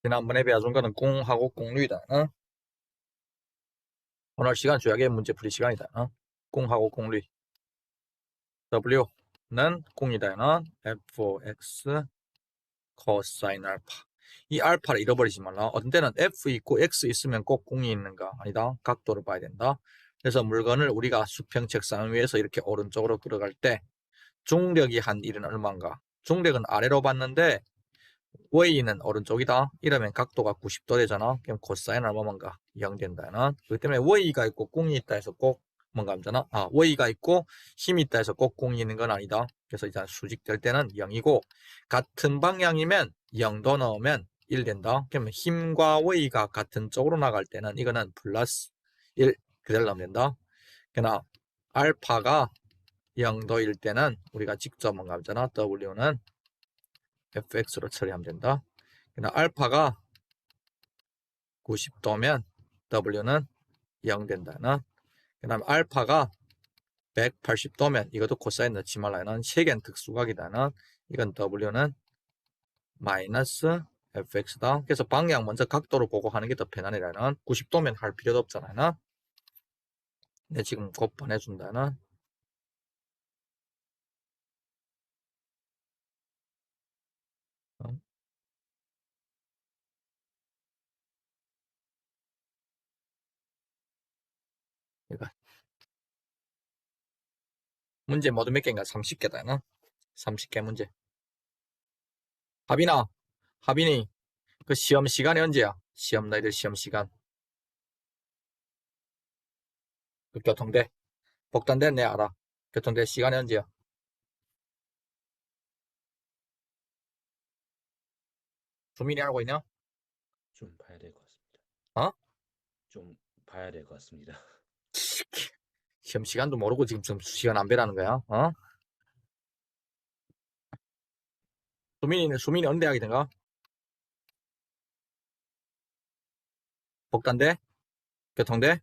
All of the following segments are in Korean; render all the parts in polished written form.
지난번에 배워준 거는 공하고 공류이다. 어? 오늘 시간 주약의 문제 풀이 시간이다. 어? 공하고 공류. W는 공이다. fx 코사인 알파. 이 알파를 잃어버리지 말라. 어떤 때는 f 있고 x 있으면 꼭 공이 있는가? 아니다. 각도를 봐야 된다. 그래서 물건을 우리가 수평 책상 위에서 이렇게 오른쪽으로 끌어갈 때 중력이 한 일은 얼마인가? 중력은 아래로 봤는데 Y는 오른쪽이다. 이러면 각도가 90도 되잖아. 그럼 코사인 얼마만가? 0 된다. 그렇기 때문에 Y가 있고 공이 있다 해서 꼭 뭔가 하잖아. Y가 있고 힘이 있다 해서 꼭 공이 있는 건 아니다. 그래서 이제 수직될 때는 0이고 같은 방향이면 0도 넣으면 1 된다. 그러면 힘과 Y가 같은 쪽으로 나갈 때는 이거는 플러스 1 그대로 넣으면 된다. 그러나 알파가 0도일 때는 우리가 직접 뭔가 하잖아. W는 fx로 처리하면 된다. 그러나 알파가 90도면 w는 0 된다. 그 다음에 알파가 180도면 이것도 코사인 넣지 말라는 세개는 특수각이다. 이건 w는 마이너스 fx다. 그래서 방향 먼저 각도로 보고 하는 게 더 편하니라는 90도면 할 필요도 없잖아. 내 지금 곧 보내준다. 그러니까 문제 모두 몇 개인가? 30개다. 30개 문제. 하빈이 그 시험 시간이 언제야? 시험 너희들 시험 시간. 그 교통대. 복단대는 내 알아. 교통대 시간이 언제야? 조민이 알고 있냐? 좀 봐야 될 것 같습니다. 어? 좀 봐야 될 것 같습니다. 시험 시간도 모르고 지금 시간 안 배라는 거야? 어? 수민이 어느 대학이든가? 복단대? 교통대?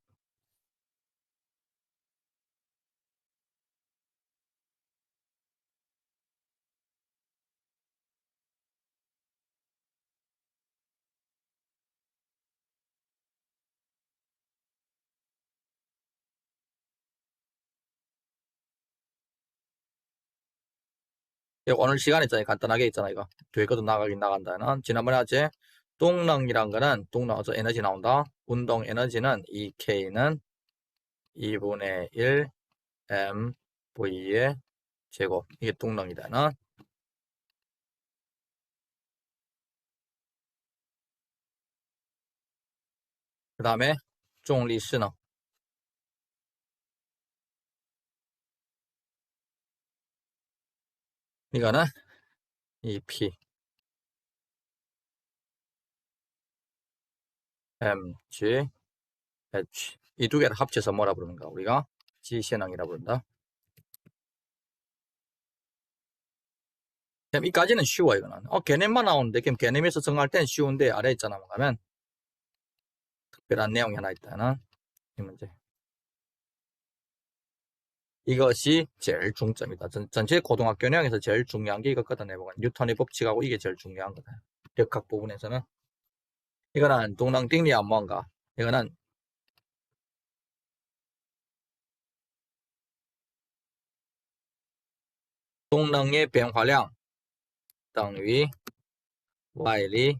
오늘 시간 있잖아. 간단하게 있잖아. 이거. 뒤에 것도 나가긴 나간다는. 지난번에 하지? 동력이란 거는, 동력, 에너지 나온다. 운동 에너지는 EK는 2분의 1 MV의 제곱. 이게 동력이다. 그 다음에, 중리시능. 이거는 EP, MG, H. 이 두 개를 합쳐서 뭐라 부르는가? 우리가 지신앙이라 부른다. 그럼 이까지는 쉬워, 이거는. 개념만 나오는데, 그럼 개념에서 정할 땐 쉬운데, 아래 있잖아, 뭐 가면. 특별한 내용이 하나 있다는 이 문제. 이것이 제일 중점이다. 전체 고등학교 내용에서 제일 중요한 게 이거거든, 내보고. 뉴턴의 법칙하고 이게 제일 중요한 거다. 역학 부분에서는. 이거는 동랑띵리야 뭔가. 이거는 동능의 변화량 等于 Y리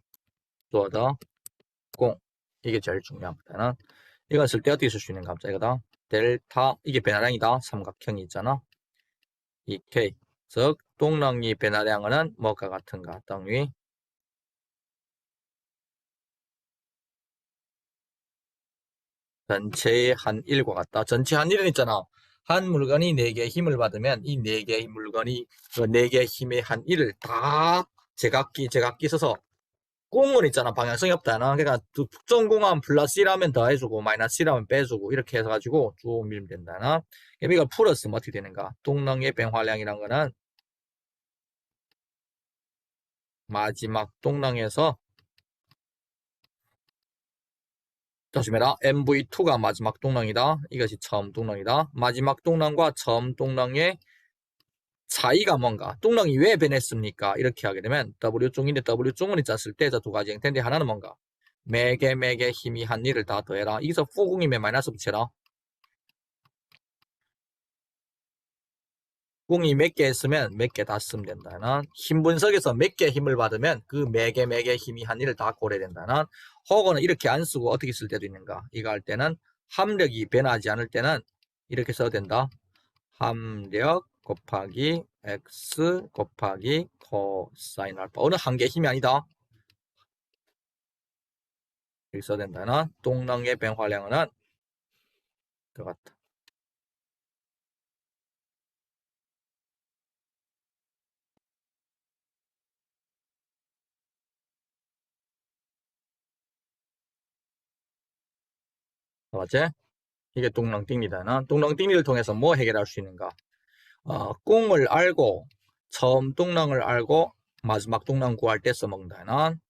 做的 공. 이게 제일 중요한 거다. 이건 쓸 때 어떻게 쓸 수 있는 감자 이거다. 델타, 이게 변화량이다. 삼각형이 있잖아. 2K. 즉, 동능의 변화량은 뭐가 같은가? 等于 전체의 한 1과 같다. 전체 한 1은 있잖아. 한 물건이 4개의 힘을 받으면 이 4개의 물건이 그 4개의 힘의 한 1을 다 제각기 써서 공은 있잖아. 방향성이 없다나. 그러니까 특정 공하면 플러스 1하면 더해주고 마이너스 1하면 빼주고 이렇게 해가지고 쭉 밀면 된다나. 그럼 이걸 풀었으면 어떻게 되는가? 동능의 변화량이란 거는 마지막 동능에서 조심해라. MV2가 마지막 동능이다. 이것이 처음 동능이다. 마지막 동능과 처음 동능의 차이가 뭔가? 뚱렁이 왜 변했습니까? 이렇게 하게 되면 W종인데 W종을 짰을 때 저 두 가지 형태인데 하나는 뭔가? 매개 힘이 한 일을 다 더해라. 여기서 후궁이면 마이너스 붙여라. 궁이 몇 개 했으면 몇 개 다 쓰면 된다는 힘 분석에서 몇 개 힘을 받으면 그 매개 힘이 한 일을 다 고려야 된다는 혹은 이렇게 안 쓰고 어떻게 쓸 때도 있는가? 이거 할 때는 함력이 변하지 않을 때는 이렇게 써도 된다. 함력 곱하기 x 곱하기 코사인 알파. 어느 한 개 힘이 아니다. 이렇게 써야 된다는 동랑의 변화량은 들어갔다. 맞지? 이게 동랑띵리다는 동랑띵리를 통해서 뭐 해결할 수 있는가? 꿍을 알고 처음 뚱랑을 알고 마지막 뚱랑 구할 때 써먹는다는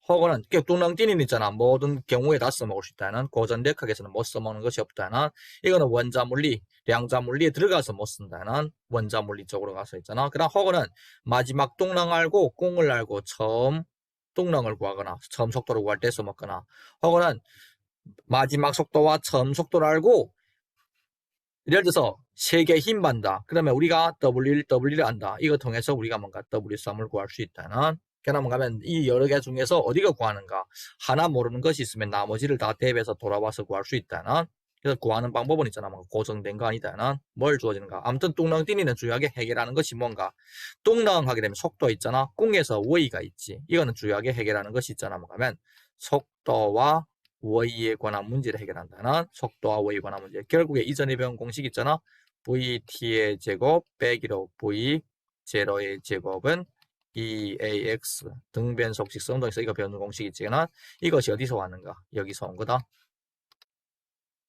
혹은 뚱랑띵리 있잖아. 모든 경우에 다 써먹을 수 있다는 고전력학에서는 못 써먹는 것이 없다는 이거는 원자물리, 양자물리에 들어가서 못 쓴다는 원자물리 쪽으로 가서 있잖아. 그다음 혹은 마지막 뚱랑 알고 꿍을 알고 처음 뚱랑을 구하거나 처음 속도를 구할 때 써먹거나 혹은 마지막 속도와 처음 속도를 알고 예를 들어서 세개 힘 받는다. 그러면 우리가 W를 안다. 이거 통해서 우리가 뭔가 W3을 구할 수 있다는. 그러면 가면 이 여러 개 중에서 어디가 구하는가? 하나 모르는 것이 있으면 나머지를 다 대입해서 돌아와서 구할 수 있다는. 그래서 구하는 방법은 있잖아. 뭔가 고정된 거 아니다는. 뭘 주어지는가? 아무튼 뚱랑띵리는 중요하게 해결하는 것이 뭔가? 뚱랑 하게 되면 속도 있잖아. 꿍에서 V가 있지. 이거는 중요하게 해결하는 것이 있잖아. 뭔가 하면 속도와 Y에 관한 문제를 해결한다는 속도와 Y에 관한 문제. 결국에 이전에 배운 공식 있잖아. VT의 제곱 빼기로 V0의 제곱은 2AX 등변속 직선운동에서 이거 배우는 공식 있지만 이것이 어디서 왔는가? 여기서 온 거다.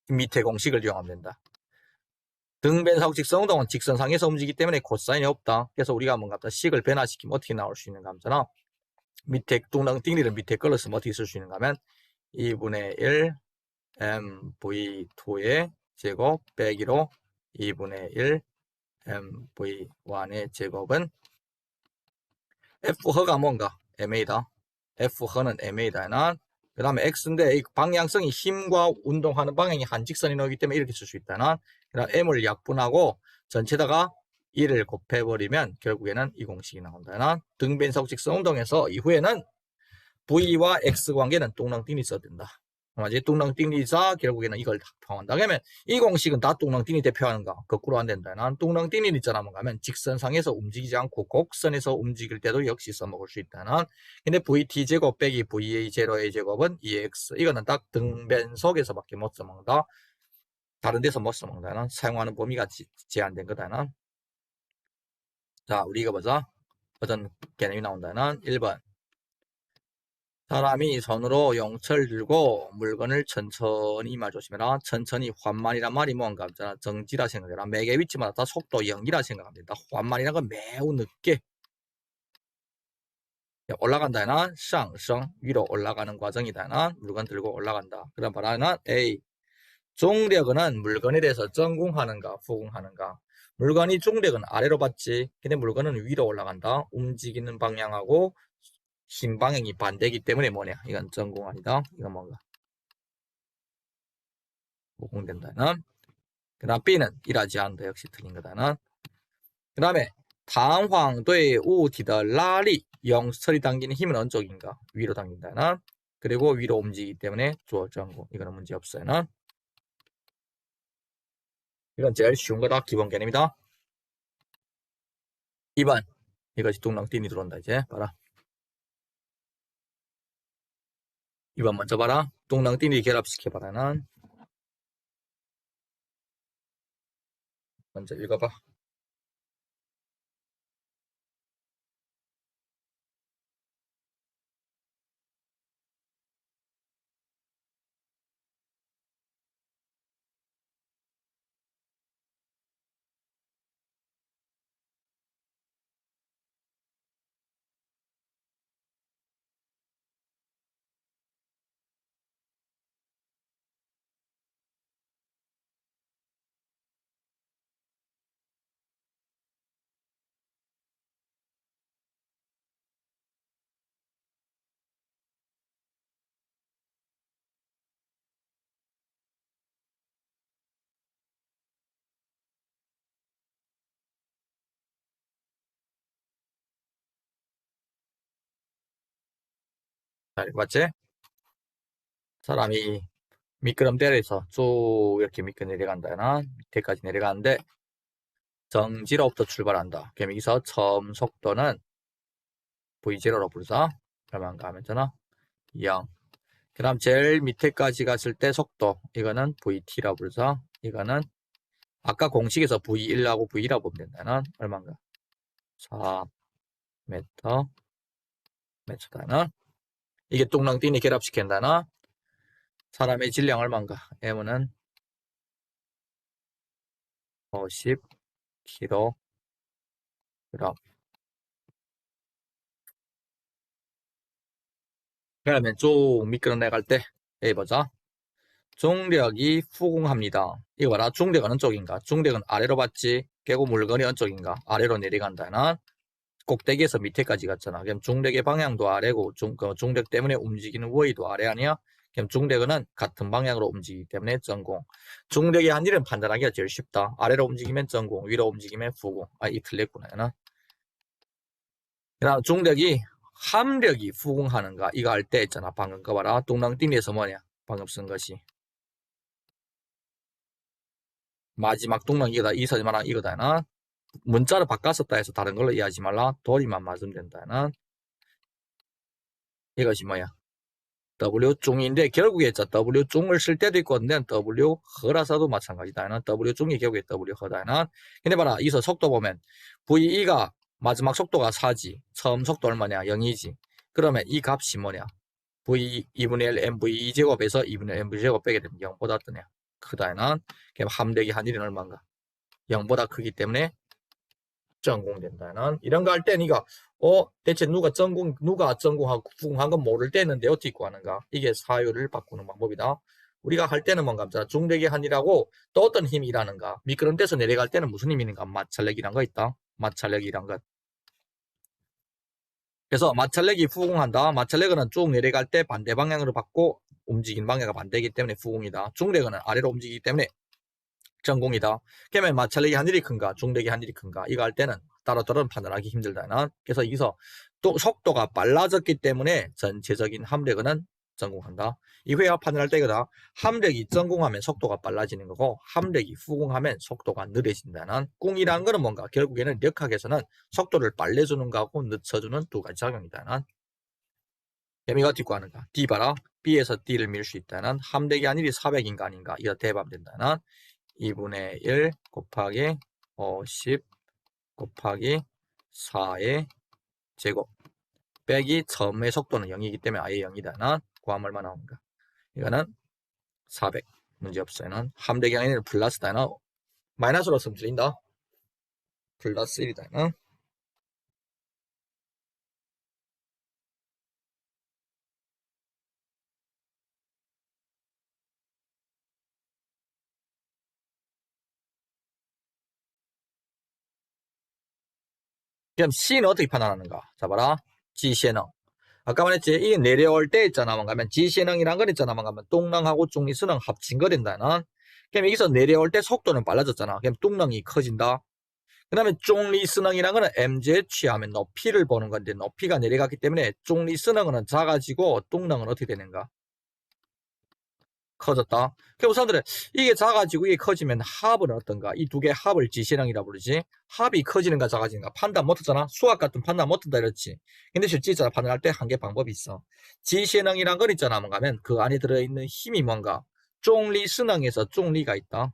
밑에 공식을 이용하면 된다. 등변속 직선운동은 직선상에서 움직이기 때문에 코사인이 없다. 그래서 우리가 뭔가 식을 변화시키면 어떻게 나올 수 있는가 하잖아. 밑에 뚱랑띵리를 밑에 걸로 쓰면 어떻게 쓸 수 있는가 하면 2분의 1 mv2의 제곱 빼기로 2분의 1 mv1의 제곱은 F허가 뭔가? MA다. F허는 MA다. 그 다음에 X인데 이 방향성이 힘과 운동하는 방향이 한 직선이 나오기 때문에 이렇게 쓸 수 있다는. 그 다음 M을 약분하고 전체다가 1을 곱해버리면 결국에는 이 공식이 나온다는. 등변속 직선 운동에서 이후에는 V와 X 관계는 뚱랑띵리 써야 된다. 맞지? 뚱랑띵리자 결국에는 이걸 포함한다. 그러면 이 공식은 다 뚱랑띵리 대표하는가? 거꾸로 안 된다. 난 뚱랑띵리 있잖아. 뭔가 하면 직선상에서 움직이지 않고 곡선에서 움직일 때도 역시 써먹을 수 있다는. 근데 VT제곱 빼기 VA0의 제곱은 2X. 이거는 딱 등변속에서밖에 못 써먹는다. 다른 데서 못 써먹는다는. 사용하는 범위가 제한된 거다는. 자, 우리 이거 보자. 어떤 개념이 나온다는 1번. 사람이 손으로 용철 들고 물건을 천천히 말 조심해라. 천천히缓慢이란 말이 뭔가 없잖아. 정지라 생각해라. 매개 위치마다 다 속도 0이라 생각합니다.缓慢이란 건 매우 늦게 올라간다 해나 상승 위로 올라가는 과정이다 해나 물건 들고 올라간다. 그런 말하는 A. 중력은 물건에 대해서 전궁하는가 후궁하는가. 물건이 중력은 아래로 받지. 근데 물건은 위로 올라간다. 움직이는 방향하고 힘 방향이 반대이기 때문에 뭐냐? 이건 전궁 아니다. 이건 뭔가? 후궁된다는. 그 다음 B는 일하지 않는다. 역시 틀린 거다는. 그 다음에 당황对 物体的拉力 영설이 당기는 힘은 어느 쪽인가? 위로 당긴다는. 그리고 위로 움직이기 때문에 주어전궁. 이거는 문제 없어요. 이건 제일 쉬운 거다. 기본 개념이다. 2번. 이것이 둥랑띵이 들어온다. 이제 봐라. 2번 먼저 봐라. 둥랑띵이 결합시켜봐라. 먼저 읽어봐. 자, 이거 맞지? 사람이 미끄럼대로에서 쭉 이렇게 미끄 내려간다. 밑에까지 내려가는데 정지로부터 출발한다. 그럼 여기서 처음 속도는 V0로 부르자. 얼마인가 하면 되나? 0. 그 다음 제일 밑에까지 갔을 때 속도 이거는 VT라고 부르자. 이거는 아까 공식에서 V1하고 V2라고 보면 된다는 얼마인가? 4m m다는 이게 뚱랑띵이 결합시킨다나 사람의 질량 얼마인가? M은 50kg. 그러면 쭉 미끄러 내갈 때 여기 보자. 중력이 후공합니다. 이거 봐라. 중력 어느 쪽인가? 중력은 아래로 받지. 깨고 물건이 어느 쪽인가? 아래로 내려간다는 꼭대기에서 밑에까지 갔잖아. 그럼 중력의 방향도 아래고 중력 때문에 움직이는 원위도 아래 아니야? 그럼 중력은 같은 방향으로 움직이기 때문에 전공. 중력의 한일은 판단하기가 제일 쉽다. 아래로 움직이면 전공, 위로 움직이면 후공. 이 틀렸구나. 그다음 중력이 함력이 후공하는가? 이거 할 때 있잖아. 방금 거 봐라. 뚱랑띵에서 뭐냐? 방금 쓴 것이. 마지막 뚱랑 이거다. 이 설마랑 이거다나. 문자를 바꿨었다 해서 다른 걸로 이해하지 말라. 도리만 맞으면 된다는. 이것이 뭐야? W중인데 결국에 W중을 쓸 때도 있고 W 허라서도 마찬가지다. W중이 결국에 W 허다는. 근데 봐라. 이서 속도 보면 VE가 마지막 속도가 4지. 처음 속도 얼마냐? 0이지. 그러면 이 값이 뭐냐? V 2분의 1 MV 2제곱에서 2분의 1 MV 제곱 빼게 되면 0보다 뜨냐? 크다는. 그럼 함력이 한일은 얼마인가? 0보다 크기 때문에 전공된다는. 이런 거 할 때 니가 대체 누가 전공하고 후공한 건 모를 때는데 어떻게 구하는가? 이게 사유를 바꾸는 방법이다. 우리가 할 때는 뭔가 중력의 한이라고 또 어떤 힘이 일하는가? 미끄럼대서 내려갈 때는 무슨 힘이 있는가? 마찰력이란 거 있다. 마찰력이란 것. 그래서 마찰력이 후공한다. 마찰력은 쭉 내려갈 때 반대 방향으로 받고 움직이는 방향이 반대이기 때문에 후공이다. 중력은 아래로 움직이기 때문에 전공이다. 그러면 마찰력이 한일이 큰가 중력이 한일이 큰가 이거 할 때는 따로따로 판단하기 힘들다는. 그래서 여기서 또 속도가 빨라졌기 때문에 전체적인 함력은 전공한다. 이후에 판단할 때거다. 함력이 전공하면 속도가 빨라지는 거고 함력이 후공하면 속도가 느려진다는. 공이라는 거는 뭔가 결국에는 역학에서는 속도를 빨래주는 거하고 늦춰주는 두 가지 작용이다는. 개미가 뒷고 하는가? D 봐라. B에서 D를 밀 수 있다는. 함력이 한일이 400인가 아닌가 이거 대입하면 된다는. 2분의 1 곱하기 50 곱하기 4의 제곱 빼기 처음의 속도는 0이기 때문에 아예 0이다. 구하면 얼마 나오는가? 이거는 400. 문제없어요. 함대기 항에는 플러스다. 마이너스로 쓰면 틀린다. 플러스 1이다. 그럼 C는 어떻게 판단하는가? 자, 봐라. 지시능. 아까 말했지. 이게 내려올 때 있잖아. 가면 지시능이란 건 있잖아. 가면 뚱랑하고 중리스능 합친 거 된다는. 그럼 여기서 내려올 때 속도는 빨라졌잖아. 그럼 뚱랑이 커진다. 그 다음에 중리스능이란 거는 MZ 하면 높이를 보는 건데 높이가 내려갔기 때문에 중리스능은 작아지고 뚱랑은 어떻게 되는가? 커졌다. 그럼 사람들은 이게 작아지고 이게 커지면 합은 어떤가? 이 두 개 합을 지시능이라 부르지. 합이 커지는가 작아지는가 판단 못하잖아. 수학 같은 판단 못한다 이랬지. 근데 실제 있잖아. 판단할 때 한 개 방법이 있어. 지시능이란 건 있잖아. 뭔가 하면 그 안에 들어있는 힘이 뭔가 중리스능에서 중리가 있다.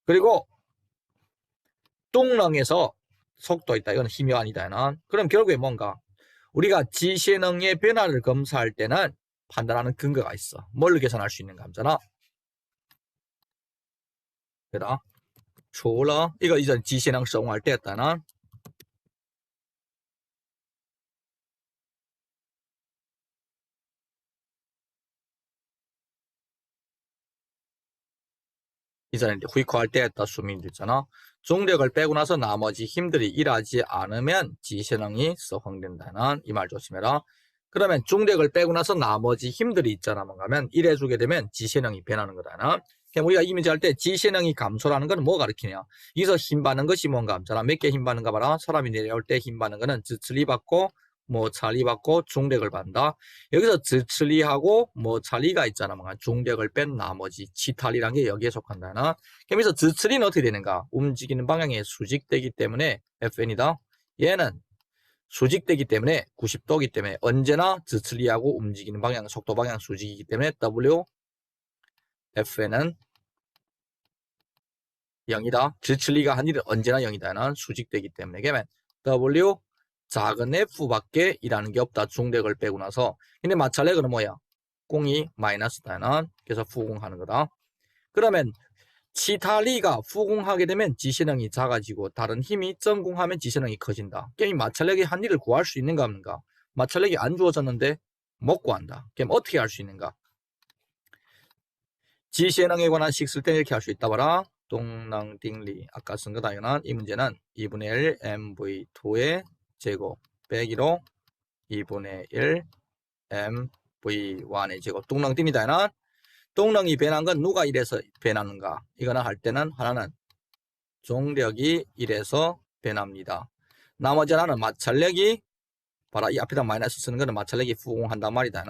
그리고 뚱랑에서 속도 있다. 이건 힘이 아니다. 그럼 결국에 뭔가 우리가 지시능의 변화를 검사할 때는 판단하는 근거가 있어. 뭘 계산할 수 있는가 하잖아. 그다. 除了 이거 이전 지시능 사용할 때였다는. 이전에 후이코할 때였다 수민도 있잖아. 중력을 빼고 나서 나머지 힘들이 일하지 않으면 지시능이 사용된다는. 이 말 조심해라. 그러면 중력을 빼고 나서 나머지 힘들이 있잖아. 뭔가면 일해주게 되면 지시능이 변하는 거다는. 그럼 우리가 이 문제 할 때 지시능이 감소라는 건 뭐 가르치냐? 여기서 힘 받는 것이 뭔가 하잖아. 몇 개 힘 받는가 봐라. 사람이 내려올 때 힘 받는 거는 슬립 받고 뭐 차리 받고 중력을 받는다. 여기서 즈츠리하고 뭐 차리가 있잖아. 뭔가 중력을 뺀 나머지 치탈이란 게 여기에 속한다나. 그러면서 즈츠리는 어떻게 되는가? 움직이는 방향에 수직되기 때문에 FN이다. 얘는 수직되기 때문에 90도이기 때문에 언제나 즈츠리하고 움직이는 방향, 속도 방향 수직이기 때문에 W FN은 0이다. 즈츠리가 한 일은 언제나 0이다. 는 수직되기 때문에. 그러면 W 작은 F밖에 일하는 게 없다. 중력을 빼고 나서. 근데 마찰력은 뭐야? 공이 마이너스다는. 그래서 후공하는 거다. 그러면 치타리가 후공하게 되면 지시능이 작아지고 다른 힘이 전공하면 지시능이 커진다. 그럼 마찰력이 한 일을 구할 수 있는가 없는가? 마찰력이 안 주어졌는데 못 구한다. 그럼 어떻게 할 수 있는가? 지시능에 관한 식 쓸 때 이렇게 할 수 있다 봐라. 동낭딩리 아까 쓴 거다. 이 문제는 2분의 1 mv2의 제곱 빼기로 2분의 1 mv1의 제곱. 동낭딩이다. 동랑이 변한 건 누가 이래서 변하는가? 이거는 할 때는 하나는 중력이 이래서 변합니다. 나머지 하나는 마찰력이 봐라. 이 앞에다 마이너스 쓰는 거는 마찰력이 후공한단 말이다.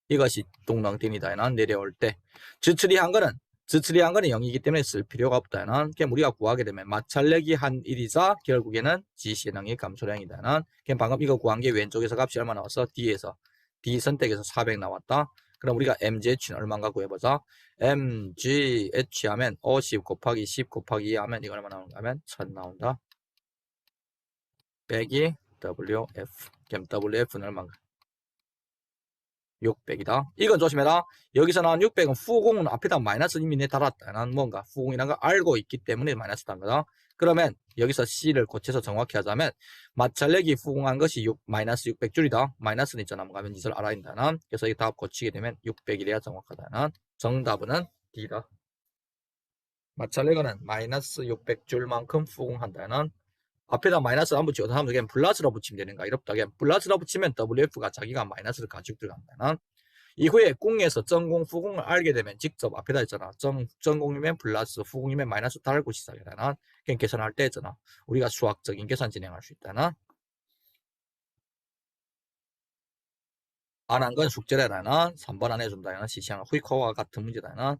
이것이 동랑딩이다. 내려올 때. 즈츠리한 거는 0이기 때문에 쓸 필요가 없다. 그럼 우리가 구하게 되면 마찰력이 한 1이자 결국에는 지시능이 감소량이다. 그럼 방금 이거 구한 게 왼쪽에서 값이 얼마 나왔어? D에서. D 선택에서 400 나왔다. 그럼 우리가 MGH는 얼마인가 구해보자. MGH 하면 50 곱하기 10 곱하기 2 하면 이거 얼마 나오는가 하면 1000 나온다. 빼기 WF. 그럼 WF는 얼마인가? 600이다. 이건 조심해라. 여기서 나온 600은 후공은 앞에다 마이너스 이미 내 달았다. 난 뭔가 후공이란 걸 알고 있기 때문에 마이너스 단 거다. 그러면 여기서 C를 고쳐서 정확히 하자면 마찰력이 후공한 것이 마이너스 600줄이다. 마이너스는 있잖아. 뭔가 하면 이걸 알아야 된다. 그래서 이 답 고치게 되면 600이래야 정확하다. 정답은 D다. 마찰력은 마이너스 600줄만큼 후공한다는. 앞에다 마이너스 안 붙이고 다음에 그냥 플러스로 붙이면 되는가? 이렇다. 그냥 플러스로 붙이면 WF가 자기가 마이너스를 가지고 들어간다는. 이후에 공에서 전공, 후공을 알게 되면 직접 앞에다 했잖아. 전공이면 플러스, 후공이면 마이너스 달고 시작해 되나? 그냥 계산할 때 했잖아. 우리가 수학적인 계산 진행할 수 있다나? 안 한 건 숙제래라나? 3번 안 해준다나? 시시한 후이코와 같은 문제다나?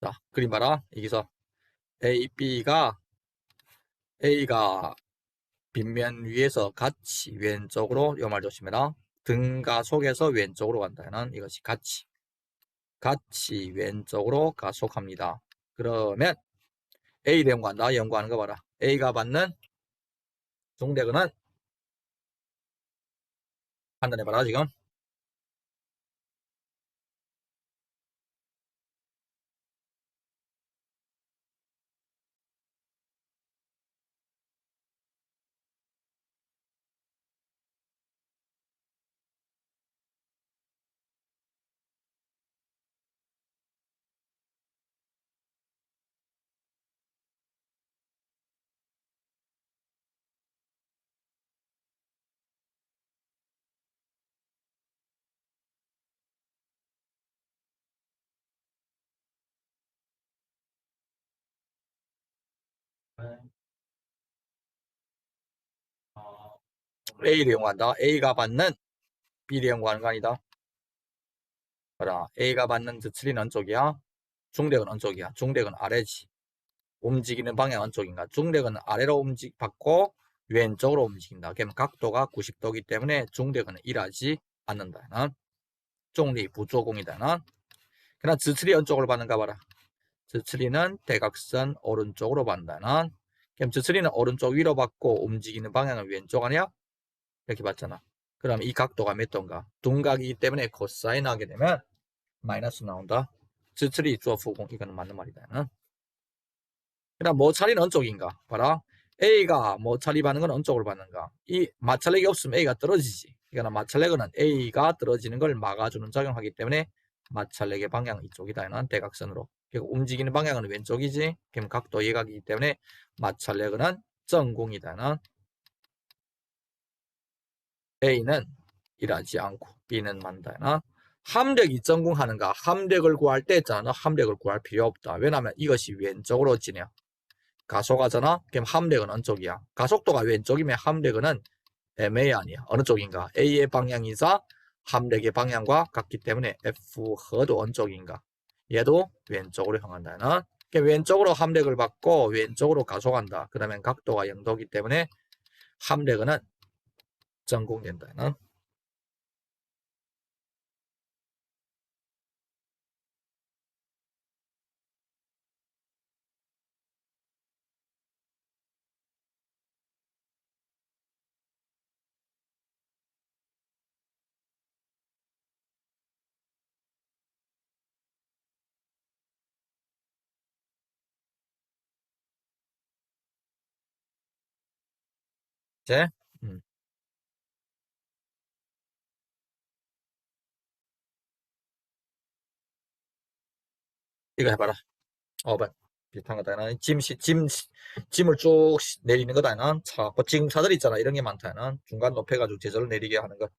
자, 그림 봐라. 여기서 A가 빗면 위에서 같이 왼쪽으로 요 말 조심해라. 등가속에서 왼쪽으로 간다는 이것이 같이 왼쪽으로 가속합니다. 그러면 A 연구한다. 연구하는 거 봐라. A가 받는 중력은 판단해봐라 지금. A를 연구한다. A가 받는 B를 연구하는 거 아니다. 봐라. A가 받는 즈츠리는 어쪽이야? 중력은 어쪽이야? 중력은 아래지. 움직이는 방향은 어쪽인가? 중력은 아래로 받고 왼쪽으로 움직인다. 그러면 각도가 90도이기 때문에 중력은 일하지 않는다. 중력이 부조공이다. 그러나 즈츠리 어쪽으로 받는가 봐라. 즈츠리는 대각선 오른쪽으로 받는다. 그럼 즈츠리는 오른쪽 위로 받고 움직이는 방향은 왼쪽 아니야? 이렇게 봤잖아. 그럼 이 각도가 몇 도인가? 둔각이기 때문에 코사인 하게 되면 마이너스 나온다. 즈츠리 주어 후공 이거는 맞는 말이다. 그다음 모차리는 어쪽인가? 봐라. A가 모차리 받는 건 어쪽으로 받는가? 이 마찰력이 없으면 A가 떨어지지. 그러니까 마찰력은 A가 떨어지는 걸 막아주는 작용하기 때문에 마찰력의 방향은 이쪽이다. 는 대각선으로. 그리고 움직이는 방향은 왼쪽이지. 그럼 각도 예각이기 때문에 마찰력은 전공이다. 는 A는 일하지 않고 B는 만다. 함력이 전공하는가? 함력을 구할 때 있잖아. 함력을 구할 필요 없다. 왜냐하면 이것이 왼쪽으로 지냐. 가속하잖아? 그럼 함력은 어느 쪽이야? 가속도가 왼쪽이면 함력은 MA 아니야. 어느 쪽인가? A의 방향이자 함력의 방향과 같기 때문에 F허도 어느 쪽인가? 얘도 왼쪽으로 향한다는. 왼쪽으로 함력을 받고 왼쪽으로 가속한다. 그러면 각도가 0도기 때문에 함력은 전공된다는. 이제 이거 해봐라. 비슷한 거다. 짐을 쭉 내리는 거다. 지금차들 있잖아. 이런 게 많다. 중간 높여가지고 제절을 내리게 하는 거.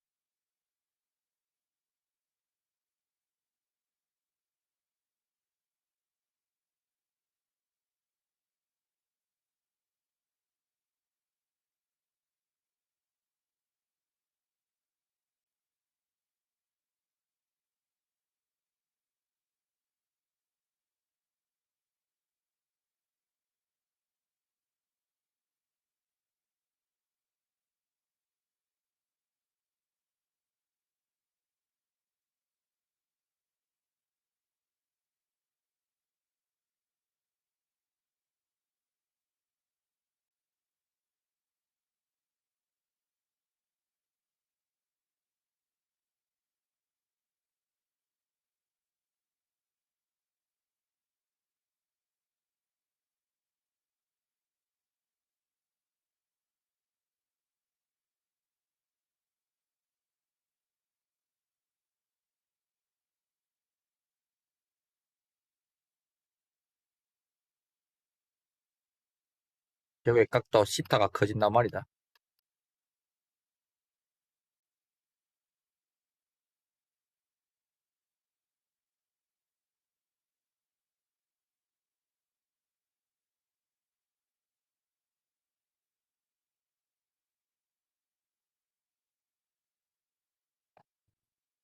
여기 각도 시타가 커진단 말이다.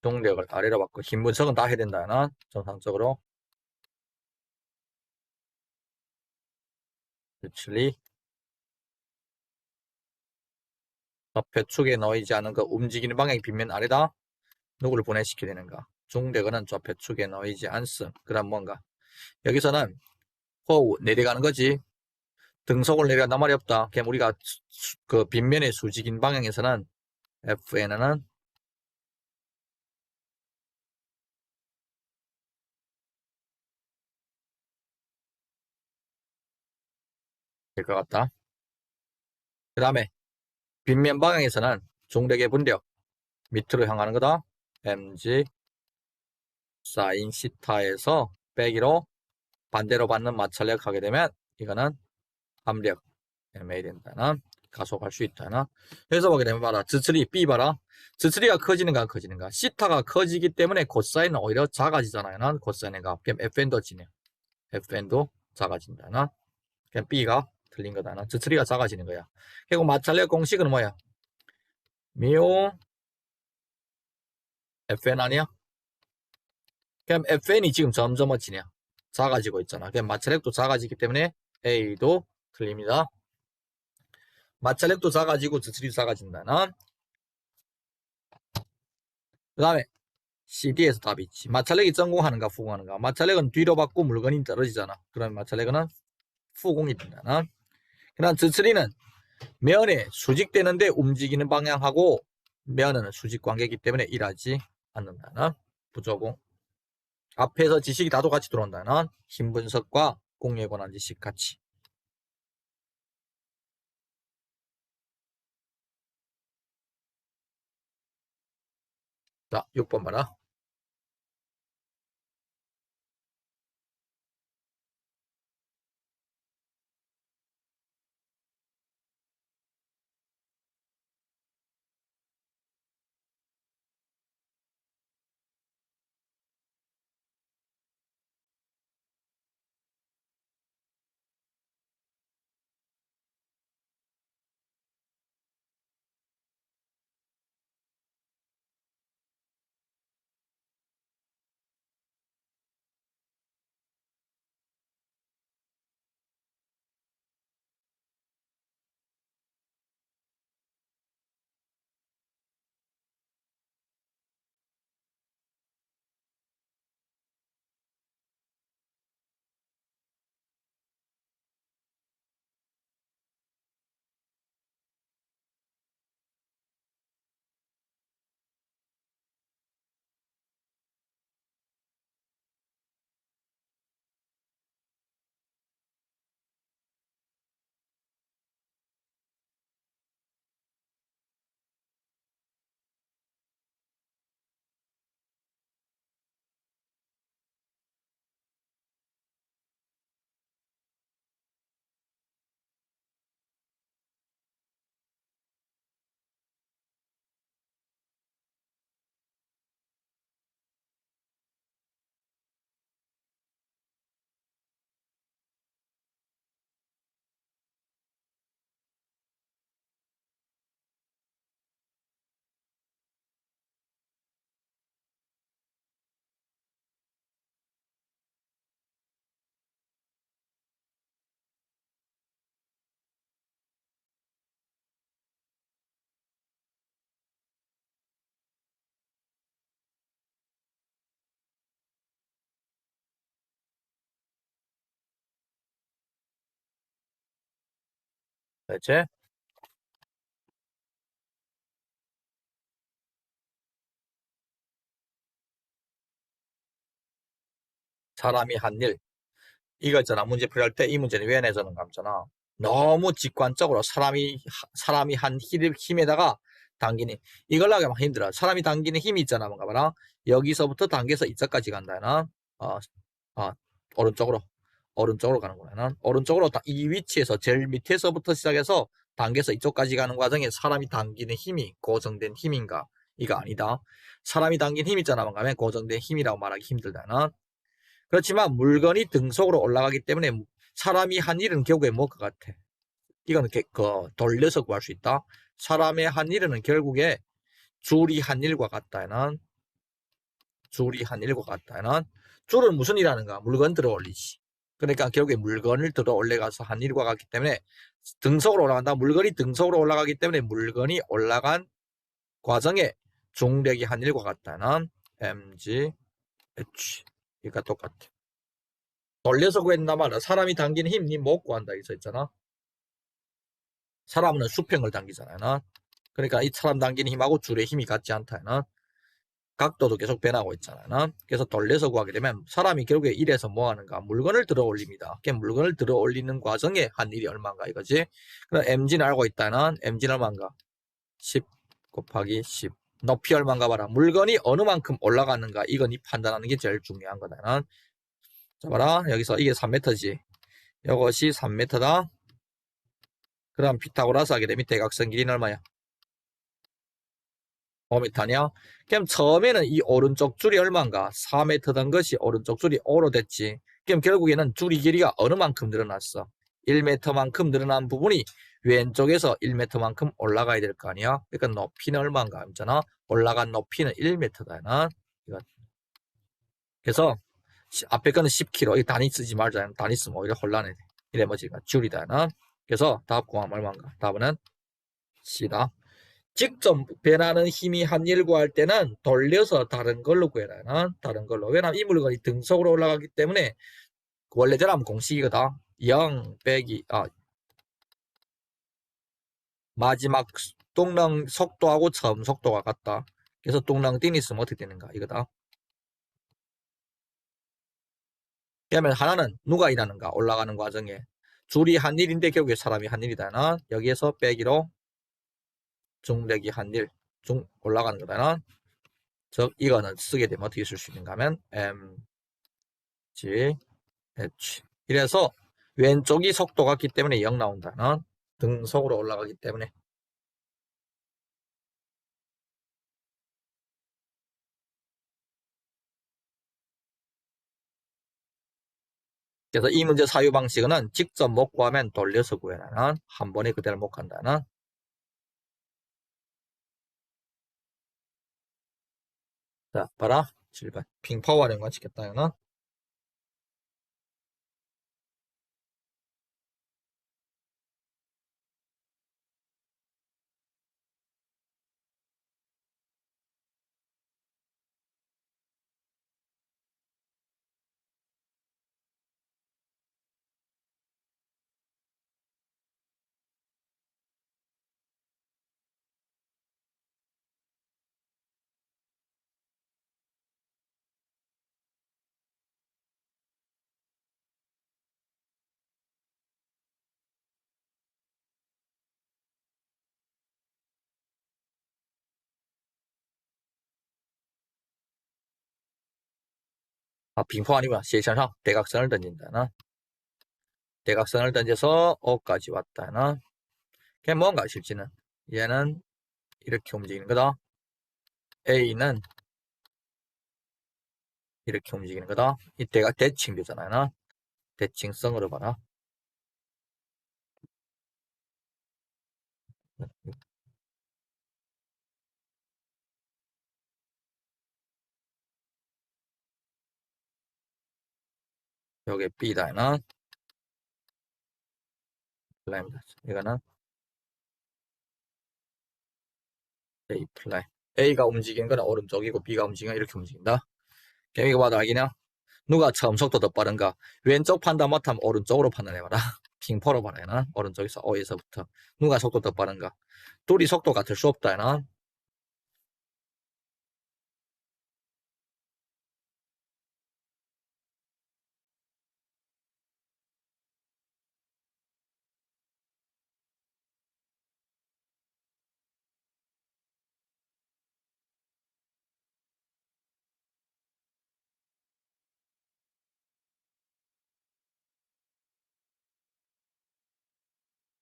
동력을 아래로 받고 힘 분석은 다 해야 된다. 정상적으로. 유출리. 좌표축에 놓이지 않은 거 움직이는 방향이 빗면 아래다. 누구를 분해시켜야 되는가? 중력은 좌표축에 놓이지 않음. 그럼 뭔가? 여기서는 호우 내려가는 거지. 등속을 내려간단 말이 없다. 그냥 우리가 그 빗면의 수직인 방향에서는 FN은 될 것 같다. 그 다음에 빗면 방향에서는 중력의 분력 밑으로 향하는 거다. mg 사인 시타에서 빼기로 반대로 받는 마찰력 하게 되면 이거는 압력 MA 된다는. 가속할 수 있다는. 그래서 보게 되면 봐라. 지출이 B 봐라. 지출이가 커지는가 안 커지는가. 시타가 커지기 때문에 코사인은 오히려 작아지잖아요. 난 코사인의 값. 그럼 FN도 지네. FN도 작아진다는. 그냥 B가 틀린 거다. 지출이가 작아지는 거야. 결국 마찰력 공식은 뭐야? 미오 FN 아니야? 그럼 FN이 지금 점점 어찌냐? 작아지고 있잖아. 그럼 마찰력도 작아지기 때문에 A도 틀립니다. 마찰력도 작아지고 지출이 작아진다는. 그 다음에 CD에서 답이 있지. 마찰력이 전공하는가 후공하는가. 마찰력은 뒤로 받고 물건이 떨어지잖아. 그럼 마찰력은 후공이 된다는. 그 다음 지출이는 면에 수직되는데 움직이는 방향하고 면은 수직 관계이기 때문에 일하지 않는다는. 부조공. 앞에서 지식이 다도 같이 들어온다는. 힘 분석과 공유에 관한 지식 같이. 자, 6번 봐라. 그렇지? 사람이 한 일. 이거 있잖아. 문제 풀이할 때 이 문제는 왜 내주는 거 있잖아. 너무 직관적으로 사람이 한 힘에다가 당기는, 이걸 하기만 힘들어. 사람이 당기는 힘이 있잖아. 뭔가 봐라. 여기서부터 당겨서 이쪽까지 간다는, 어, 어, 오른쪽으로. 오른쪽으로 가는 거야. 오른쪽으로 이 위치에서 제일 밑에서부터 시작해서 당겨서 이쪽까지 가는 과정에 사람이 당기는 힘이 고정된 힘인가? 이거 아니다. 사람이 당긴 힘 있잖아. 뭔가 고정된 힘이라고 말하기 힘들다는. 그렇지만 물건이 등속으로 올라가기 때문에 사람이 한 일은 결국에 뭐 것 같아? 이거는 돌려서 구할 수 있다. 사람의 한 일은 결국에 줄이 한 일과 같다는, 줄이 한 일과 같다는. 줄은 무슨 일 하는가? 물건 들어 올리지. 그러니까 결국에 물건을 들어 올려가서 한 일과 같기 때문에 등속으로 올라간다. 물건이 등속으로 올라가기 때문에 물건이 올라간 과정에 중력이 한 일과 같다는 mg h. 그러니까 똑같아. 돌려서 구했나 말아. 사람이 당기는 힘, 니 못 구한다. 이거 있잖아. 사람은 수평을 당기잖아요. 그러니까 이 사람 당기는 힘하고 줄의 힘이 같지 않다. 각도도 계속 변하고 있잖아요. 그래서 돌려서 구하게 되면 사람이 결국에 일에서 뭐 하는가? 물건을 들어 올립니다. 물건을 들어 올리는 과정에 한 일이 얼마인가 이거지. 그럼 mg는 알고 있다는 mg는 얼마인가? 10 곱하기 10. 높이 얼마인가 봐라. 물건이 어느 만큼 올라가는가 이건 이 판단하는 게 제일 중요한 거다. 자 봐라. 여기서 이게 3m지. 이것이 3m다. 그럼 피타고라스 하게 되면 대각선 길이는 얼마야? 5m냐? 그럼 처음에는 이 오른쪽 줄이 얼마인가? 4m던 것이 오른쪽 줄이 5로 됐지. 그럼 결국에는 줄이 길이가 어느 만큼 늘어났어? 1m만큼 늘어난 부분이 왼쪽에서 1m만큼 올라가야 될 거 아니야? 그러니까 높이는 얼마인가? 있잖아. 올라간 높이는 1m다. 그래서 앞에 거는 10kg. 이 단위 쓰지 말자. 단위 쓰면 오히려 혼란해. 이래 뭐지? 줄이다. 그래서 답 구하면 얼마인가? 답은 C다. 직접 변하는 힘이 한 일 구할 때는 돌려서 다른 걸로 구해라. 다른 걸로. 왜냐면 이 물건이 등속으로 올라가기 때문에 원래대로 공식이거든. 0 빼기 마지막 동랑 속도하고 처음 속도가 같다. 그래서 동랑 띵이 있으면 어떻게 되는가 이거다. 그러면 하나는 누가 일하는가 올라가는 과정에 줄이 한 일인데 결국에 사람이 한 일이다. 여기에서 빼기로 중력이 한 일, 올라가는 거다. 즉 이거는 쓰게 되면 어떻게 쓸 수 있는가 하면 mg h. 이래서 왼쪽이 속도 같기 때문에 0 나온다는, 등속으로 올라가기 때문에. 그래서 이 문제 사유 방식은 직접 못 구하면 돌려서 구해라는, 한 번에 그대로 못 간다는. 자 봐라 7번 빙파워 활용관 시켰다. 이거는 빙파워 아니구나. 실천상 대각선을 던진다는, 대각선을 던져서 O까지 왔다는. 그게 뭔가 싶지는, 얘는 이렇게 움직이는 거다. A는 이렇게 움직이는 거다. 이때가 대칭되잖아요. 대칭성으로 봐라. 요게 B다는 플라입니다. 이거는 A 플라이. A가 움직이는 건 오른쪽이고 B가 움직이는 건 이렇게 움직인다. 그럼 이거 봐도 알겠냐? 누가 처음 속도 더 빠른가? 왼쪽 판단 못하면 오른쪽으로 판단해봐라. 빙포로 봐라. 오른쪽에서 O에서부터. 누가 속도 더 빠른가? 둘이 속도 같을 수 없다.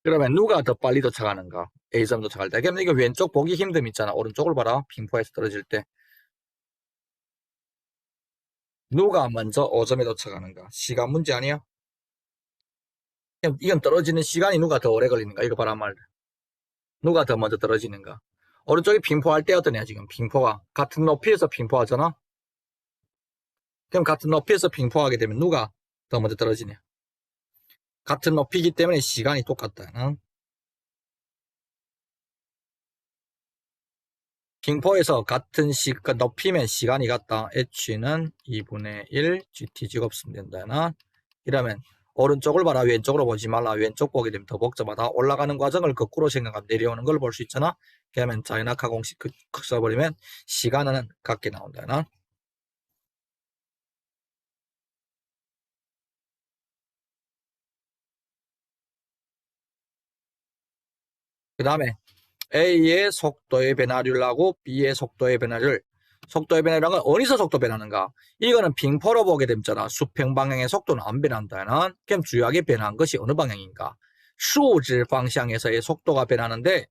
그러면 누가 더 빨리 도착하는가? A점 도착할 때. 그럼 이거 왼쪽 보기 힘듦 있잖아. 오른쪽을 봐라. 빙포에서 떨어질 때. 누가 먼저 5점에 도착하는가? 시간 문제 아니야? 이건 떨어지는 시간이 누가 더 오래 걸리는가? 이거 봐라 말. 누가 더 먼저 떨어지는가? 오른쪽에 빙포할 때 어떠냐 지금 빙포가 같은 높이에서 빙포하잖아. 그럼 같은 높이에서 빙포하게 되면 누가 더 먼저 떨어지냐? 같은 높이기 때문에 시간이 똑같다. 응? 빙포에서 같은 높이면 시간이 같다. h는 2분의 1 gt 제곱 쓰면 된다. 이러면 오른쪽을 봐라. 왼쪽으로 보지 말라. 왼쪽 보게 되면 더 복잡하다. 올라가는 과정을 거꾸로 생각하면 내려오는 걸 볼 수 있잖아. 그러면 자연학화 공식 써버리면 시간은 같게 나온다. 그 다음에 A의 속도의 변화율하고 B의 속도의 변화율. 속도의 변화율은 어디서 속도 변하는가? 이거는 빙포로 보게 되잖아. 수평 방향의 속도는 안 변한다는. 그럼 주요하게 변한 것이 어느 방향인가? 수질 방향에서의 속도가 변하는데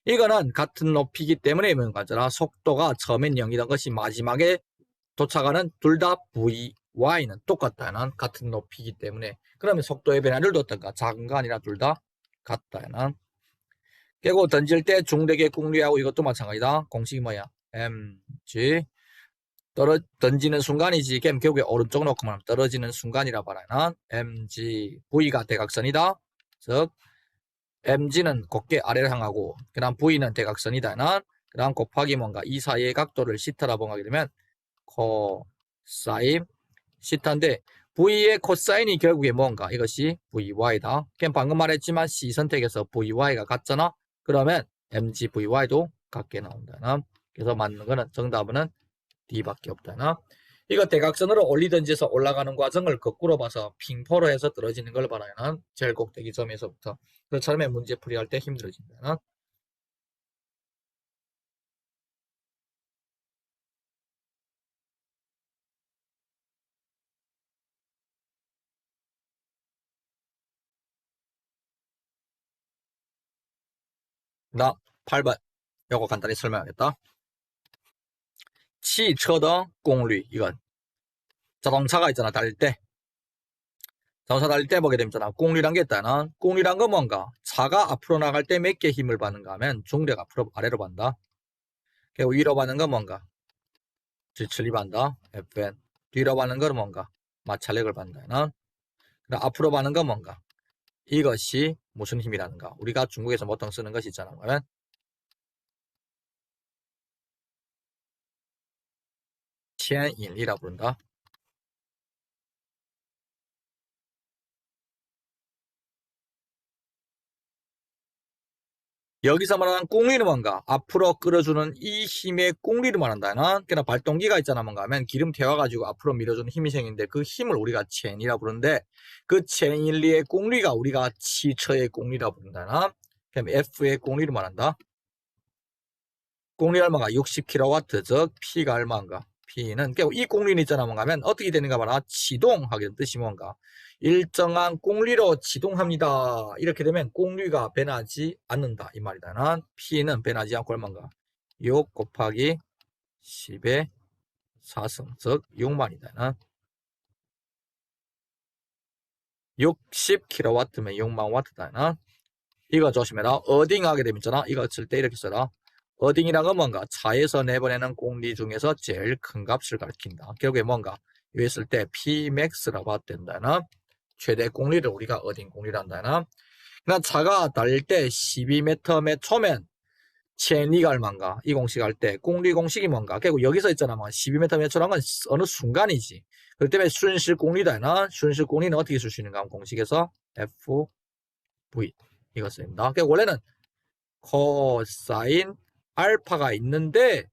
이거는 같은 높이기 때문에 뭔가잖아. 속도가 처음엔 0이던 것이 마지막에 도착하는 둘 다 V, Y는 똑같다는. 같은 높이기 때문에. 그러면 속도의 변화율도 어떤가? 작은가 아니라 둘 다 같다는. 깨고 던질 때 중력의 공류하고 이것도 마찬가지다. 공식이 뭐야? mg 던지는 순간이지. 그럼 결국에 오른쪽 놓고 말하면 떨어지는 순간이라 봐라. mg v가 대각선이다. 즉 mg는 곱게 아래를 향하고 그 다음 v는 대각선이다. 그 다음 곱하기 뭔가 이 사이의 각도를 시타라 봉하게 되면 코사인 시타인데 v의 코사인이 결국에 뭔가 이것이 vy다. 그럼 방금 말했지만 c 선택에서 vy가 같잖아. 그러면 mgvy도 같게 나온다. 그래서 맞는 거는 정답은 D밖에 없다. 이거 대각선으로 올리든지 해서 올라가는 과정을 거꾸로 봐서 빙포로 해서 떨어지는 걸 봐라는. 제일 꼭대기 점에서부터. 그래서 처음에 문제 풀이할 때 힘들어진다. 나 8번. 요거 간단히 설명하겠다. 汽车的功率 이건 자동차가 있잖아. 달릴 때. 자동차 달릴 때 보게 되면 공류란 게 있다는. 공류란 건 뭔가? 차가 앞으로 나갈 때 몇 개 힘을 받는가 하면 중력 앞으로 아래로 받는다. 그리고 위로 받는 건 뭔가? 지출이 받는다. Fn. 뒤로 받는 건 뭔가? 마찰력을 받는다. 그럼 앞으로 받는 건 뭔가? 이것이 무슨 힘이라는가? 우리가 중국에서 보통 쓰는 것이 있잖아. 그러면牵引이라고 부른다. 여기서 말하는 꽁리는 뭔가? 앞으로 끌어주는 이 힘의 꽁리를 말한다. 그러나 발동기가 있잖아. 뭔가 하면 기름 태워가지고 앞으로 밀어주는 힘이 생기는데 그 힘을 우리가 첸이라고 부르는데 그 첸일리의 꽁리가 우리가 치처의 꽁리라고 부른다. 그럼 F의 꽁리를 말한다. 꽁리 얼마가? 60kW, 즉 P가 얼마인가? P는 이 꽁리는 있잖아. 뭔가 하면 어떻게 되는가 봐라. 치동하게 된 뜻이 뭔가? 일정한 꽁리로 치동합니다. 이렇게 되면 꽁리가 변하지 않는다. 이 말이다. P는 변하지 않고 얼마인가? 6 곱하기 10의 4승, 즉 6만이다. 60kW면 6만 와트다. 이거 조심해라. 어딩하게 되면 있잖아. 이거 쓸 때 이렇게 써라. 어딩이란 건 뭔가? 차에서 내보내는 공리 중에서 제일 큰 값을 가리킨다. 결국에 뭔가? 여기 쓸 때 Pmax라고 한다나 최대 공리를 우리가 어딩 공리를 한다나. 그러니까 차가 달릴 때 12m/몇 초면 체니가 얼마인가? 이 공식 할 때 공리 공식이 뭔가? 결국 여기서 있잖아. 12m/몇 초란 건 어느 순간이지. 그렇기 때문에 순실 공리다. 순실 공리는 어떻게 쓸 수 있는가? 공식에서 F V 이거 씁니다. 그러니까 원래는 코사인 알파가 있는데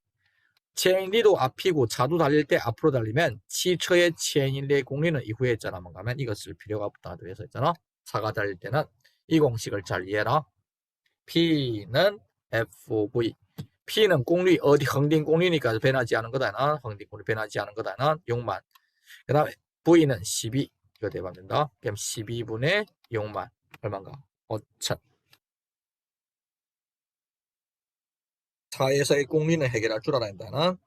체인리도 앞이고 차도 달릴 때 앞으로 달리면汽车의 체인리의 공리는 이후에 했잖아. 뭔가 하면 이거 쓸 필요가 없다. 그래서 했잖아. 차가 달릴 때는 이 공식을 잘 이해해라. P는 FV. P는 공리 어디恒定 공리니까 변하지 않은 거다.恒定 공리 변하지 않은 거다. 6만. 그 다음에 V는 12. 이거 대박 된다. 그럼 12분의 6만. 얼마인가? 5천. 차에서의 공리는 해결할 줄 알아야 된다.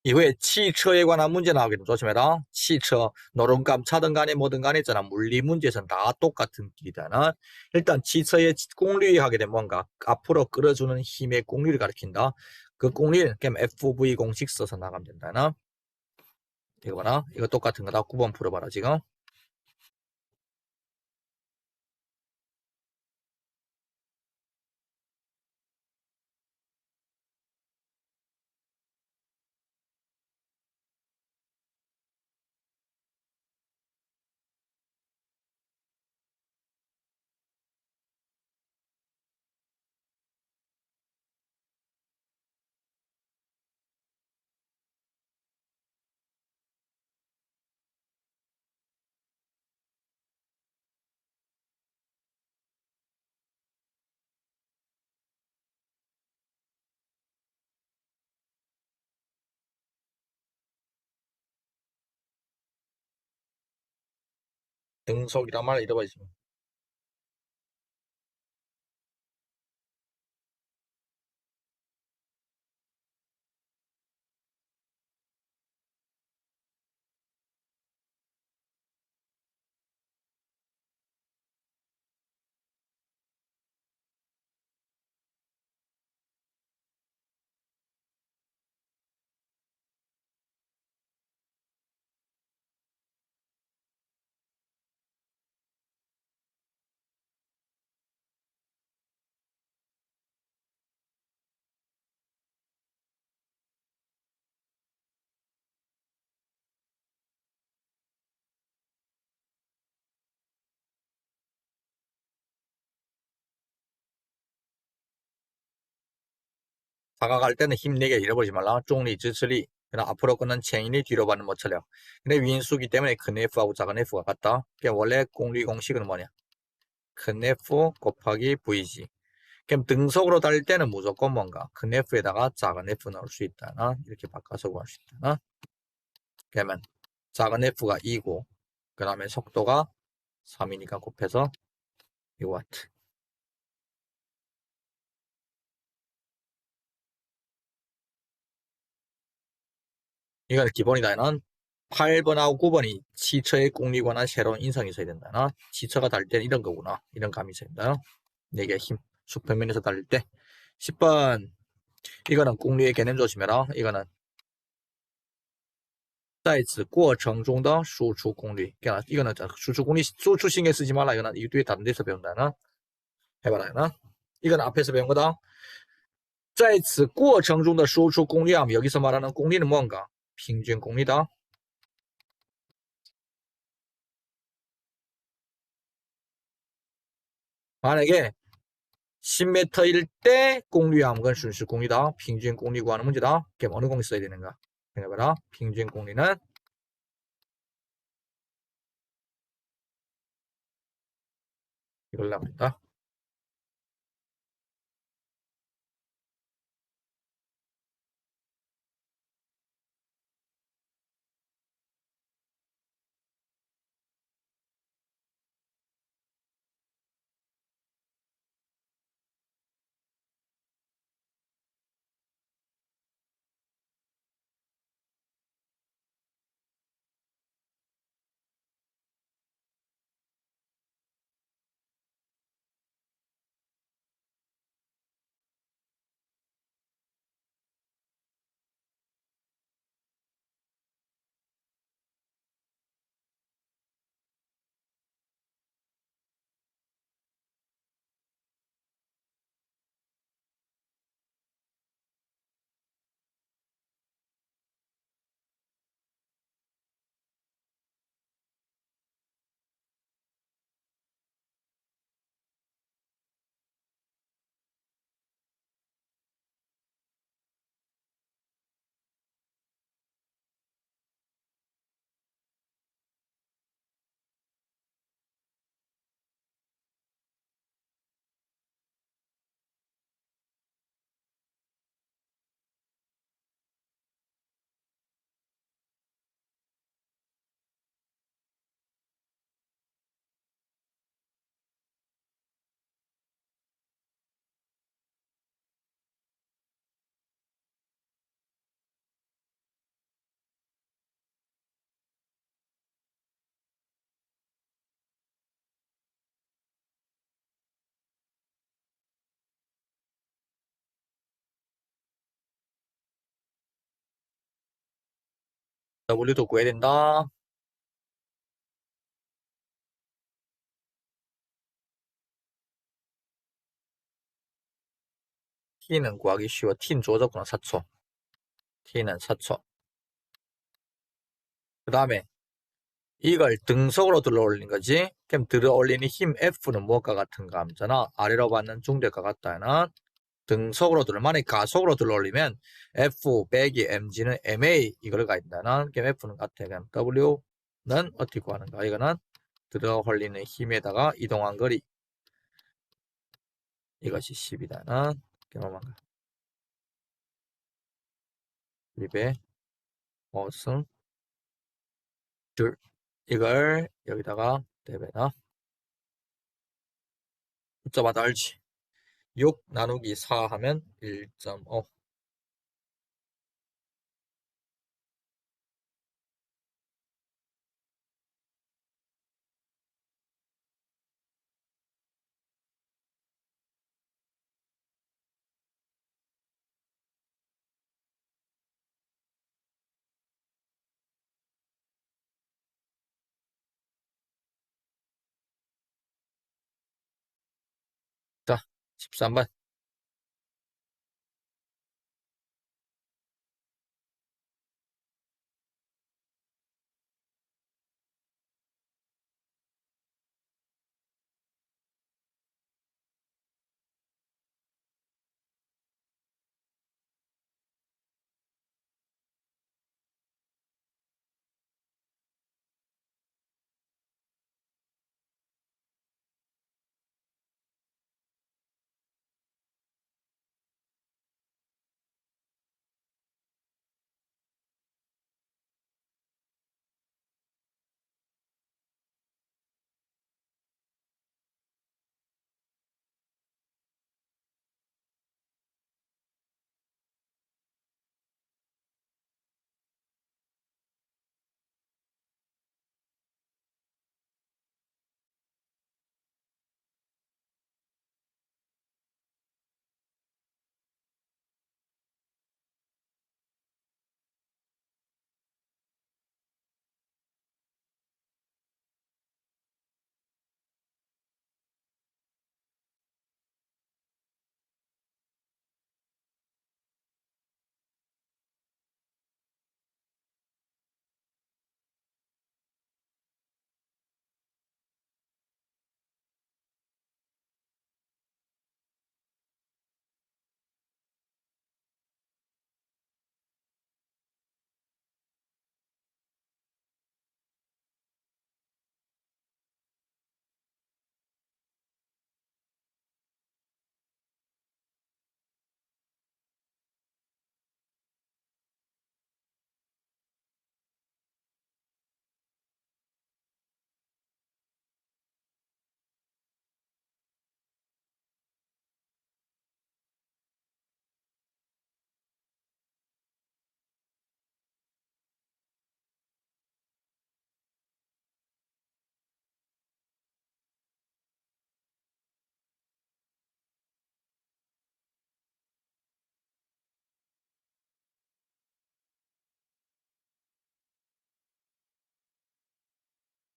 이후에汽车에 관한 문제 나오기는 조심해라.汽车, 노름감 차든 간에 뭐든 간에 있잖아. 물리 문제에서는 다 똑같은 길이잖아. 일단汽车의 공률이 하게 되면 뭔가 앞으로 끌어주는 힘의 공률을 가리킨다. 그 공률, 그럼 FV 공식 써서 나가면 된다. 이거 봐라. 이거 똑같은 거다. 9번 풀어봐라, 지금. 등속이란 말 잃어버리지. 다가갈 때는 힘내게 잃어버리지 말라. 쪽리, 지슬리. 그냥 앞으로 끄는 체인이 뒤로 받는 모처럼. 근데 위인수기 때문에 큰 F하고 작은 F가 같다. 그러니까 원래 공리 공식은 뭐냐? 큰 F 곱하기 V지. 그럼 등속으로 달릴 때는 무조건 뭔가 큰 F에다가 작은 F 넣을 수 있다. 이렇게 바꿔서 구할 수 있다. 그러면 작은 F가 2고 그 다음에 속도가 3이니까 곱해서 2와트. 이건 기본이다. 는 8번하고 9번이汽车의 공리 관한 새로운 인성이 있어야 된다.汽车가 달릴 때는 이런 거구나. 이런 감이 있어야 된다. 4개의 힘. 수평면에서 달릴 때. 10번. 이거는 공리의 개념 조심해라. 이거는 在此过程中的输出功率. 이거는输出功率,输出 신경 쓰지 말라. 이거는 이 뒤에 다른 데서 배운다. 해봐라. 이건 앞에서 배운 거다. 在此过程中的输出功率하면 여기서 말하는 공리는 뭔가? 평균 공리다. 만약에 10m일 때 공리하면 그건 순수 공리다. 평균 공리 구하는 문제다. 그럼 어느 공리 써야 되는가? 생각해봐라. 평균 공리는 이걸 나옵니다. W도 구해야 된다. T는 구하기 쉬워. T는 주어졌구나. 4초. T는 4초. 그 다음에 이걸 등속으로 들어 올린 거지. 그럼 들어 올리는 힘 F는 무엇과 같은가 하잖아. 아래로 받는 중력과 같다는 등속으로 들어. 만약에 가속으로 들어 올리면 F 빼기 mg는 ma 이걸 가진다는. 그럼 F는 같아. 그럼 W는 어떻게 구하는가. 이거는 들어 올리는 힘에다가 이동한 거리. 이것이 10이다는. 경험한 2배 5승 줄. 이걸 여기다가 대배나 숫자마다 알지. 6 나누기 4 하면 1.5. 자, 13번.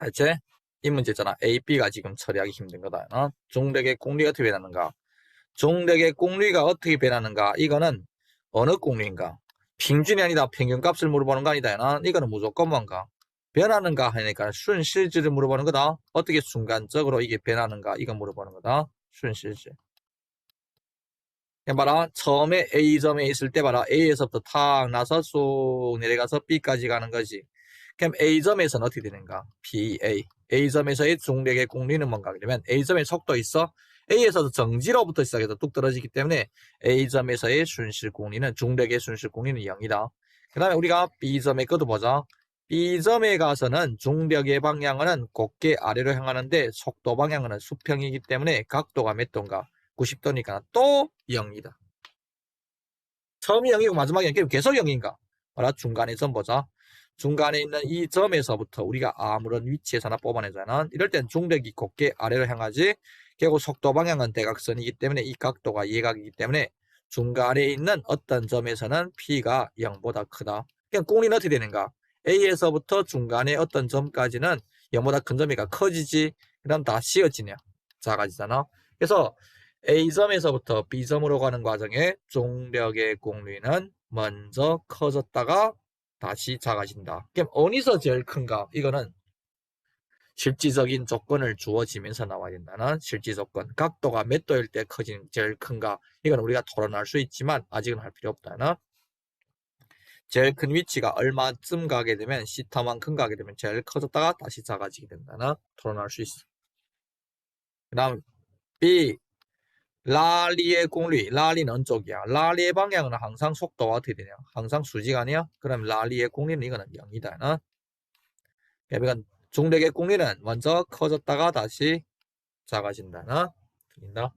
알지? 이 문제잖아. A, B가 지금 처리하기 힘든 거다. 중력의 공리가 어떻게 변하는가? 중력의 공리가 어떻게 변하는가? 이거는 어느 공리인가?平준이 아니다. 평균값을 물어보는 거 아니다. 이거는 무조건 뭔가? 변하는가 하니까 순실질을 물어보는 거다. 어떻게 순간적으로 이게 변하는가? 이거 물어보는 거다. 순실질. 봐라. 처음에 A점에 있을 때 봐라. A에서부터 탁 나서 쑥 내려가서 B까지 가는 거지. 그럼 A점에서는 어떻게 되는가? BA. A점에서의 중력의 공리는 뭔가? 그러면 A점의 속도 있어? A에서도 정지로부터 시작해서 뚝 떨어지기 때문에 A점에서의 순실 공리는 중력의 순실 공리는 0이다. 그 다음에 우리가 B점의 것도 보자. B점에 가서는 중력의 방향은 곧게 아래로 향하는데 속도 방향은 수평이기 때문에 각도가 몇 도인가? 90도니까 또 0이다. 처음이 0이고 마지막이 0이고 계속 0인가? 알아? 중간에 점 보자. 중간에 있는 이 점에서부터 우리가 아무런 위치에서나 뽑아내자는 이럴 땐 중력이 곧게 아래로 향하지 결국 속도 방향은 대각선이기 때문에 이 각도가 예각이기 때문에 중간에 있는 어떤 점에서는 P가 0보다 크다. 그냥 공리는 어떻게 되는가? A에서부터 중간에 어떤 점까지는 0보다 큰 점이니까 커지지. 그 다음 다 씌어지냐. 작아지잖아. 그래서 A점에서부터 B점으로 가는 과정에 중력의 공류는 먼저 커졌다가 다시 작아진다. 그럼 어디서 제일 큰가? 이거는 실질적인 조건을 주어지면서 나와야 된다는 실질 조건. 각도가 몇 도일 때 커지는 제일 큰가? 이건 우리가 토론할 수 있지만 아직은 할 필요 없다는. 제일 큰 위치가 얼마쯤 가게 되면 시타만큼 가게 되면 제일 커졌다가 다시 작아지게 된다는 토론할 수 있어. 그 다음 B. 라리의 공리. 라리는 어느 쪽이야? 라리의 방향은 항상 속도가 어떻게 되냐? 항상 수직 아니야? 그럼 라리의 공리는 이거는 0이다. 그러니까 중력의 공리는 먼저 커졌다가 다시 작아진다. 들린다?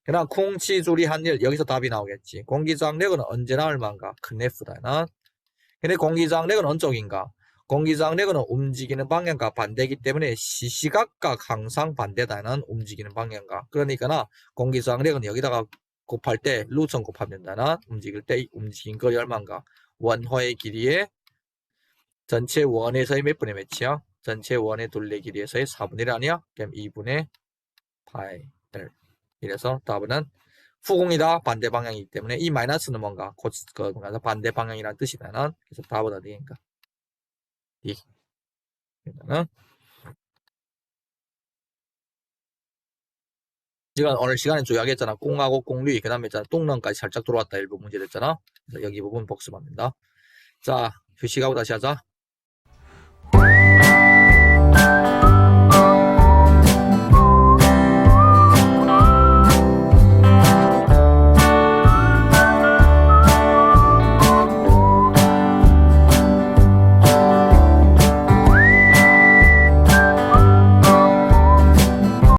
그다음 콩치줄이 한 일. 여기서 답이 나오겠지. 공기장력은 언제나 얼마인가? 큰 F다. 근데 공기장력은 어느 쪽인가? 공기장력은 움직이는 방향과 반대이기 때문에 시시각각 항상 반대다는 움직이는 방향과. 그러니까 공기장력은 여기다가 곱할 때 루천 곱하면 된다나 움직일 때 움직인 거리 얼마인가? 원호의 길이에 전체 원에서의 몇 분의 몇이야? 전체 원의 둘레 길이에서의 4분의 1 아니야? 그럼 2분의 파이 L. 이래서 답은 후공이다. 반대 방향이기 때문에 이 마이너스는 뭔가 반대 방향이라는 뜻이다. 그래서 답은 어디인가? D. 지금 오늘 시간에 조약했잖아. 꽁하고 꽁류이 그 다음에 똥런까지 살짝 들어왔다. 일부 문제 됐잖아. 그래서 여기 부분 복습합니다. 자, 휴식하고 다시 하자.